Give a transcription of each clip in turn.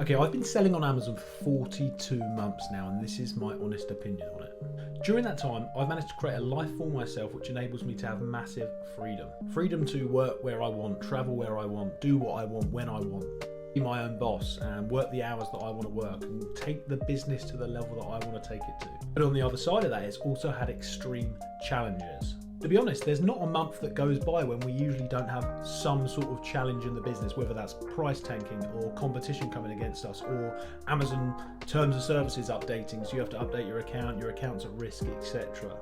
Okay, I've been selling on Amazon for 42 months now, and this is my honest opinion on it. During that time, I've managed to create a life for myself which enables me to have massive freedom. Freedom to work where I want, travel where I want, do what I want when I want, be my own boss and work the hours that I want to work and take the business to the level that I want to take it to. But on the other side of that, it's also had extreme challenges. To be honest, there's not a month that goes by when we usually don't have some sort of challenge in the business, whether that's price tanking or competition coming against us or Amazon terms of services updating, so you have to update your account's at risk, etc.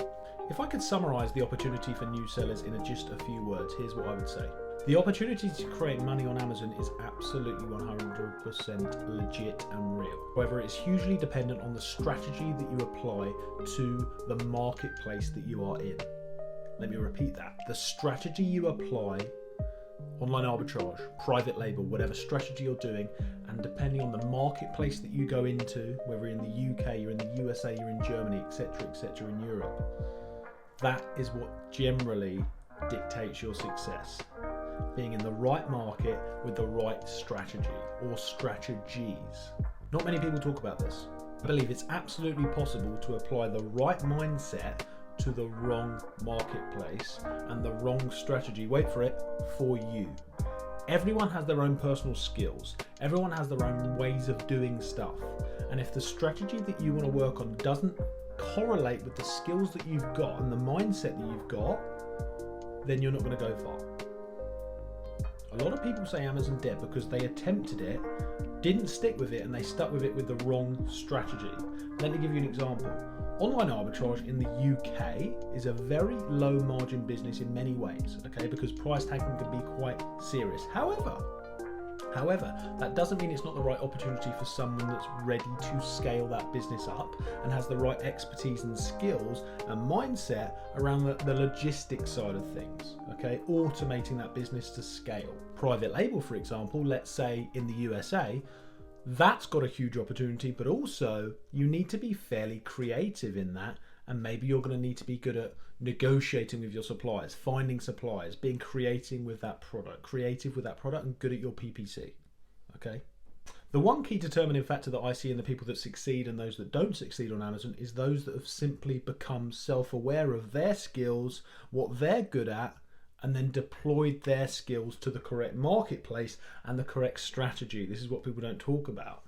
If I could summarize the opportunity for new sellers in just a few words, here's what I would say. The opportunity to create money on Amazon is absolutely 100% legit and real. However, it's hugely dependent on the strategy that you apply to the marketplace that you are in. Let me repeat that. The strategy you apply, online arbitrage, private label, whatever strategy you're doing, and depending on the marketplace that you go into, whether you're in the UK, you're in the USA, you're in Germany, etc., in Europe, that is what generally dictates your success. Being in the right market with the right strategy or strategies. Not many people talk about this. I believe it's absolutely possible to apply the right mindset to the wrong marketplace and the wrong strategy, wait for it, for you. Everyone has their own personal skills. Everyone has their own ways of doing stuff. And if the strategy that you want to work on doesn't correlate with the skills that you've got and the mindset that you've got, then you're not going to go far. A lot of people say Amazon dead because they attempted it, didn't stick with it, and they stuck with it with the wrong strategy. Let me give you an example. Online arbitrage in the UK is a very low margin business in many ways, okay, because price tagging can be quite serious. However, that doesn't mean it's not the right opportunity for someone that's ready to scale that business up and has the right expertise and skills and mindset around the logistics side of things, okay? Automating that business to scale. Private label, for example, let's say in the USA, that's got a huge opportunity, but also you need to be fairly creative in that, and maybe you're going to need to be good at negotiating with your suppliers, finding suppliers, being creative with that product, and good at your PPC, okay? The one key determining factor that I see in the people that succeed and those that don't succeed on Amazon is those that have simply become self-aware of their skills, what they're good at, and then deployed their skills to the correct marketplace and the correct strategy. This is what people don't talk about.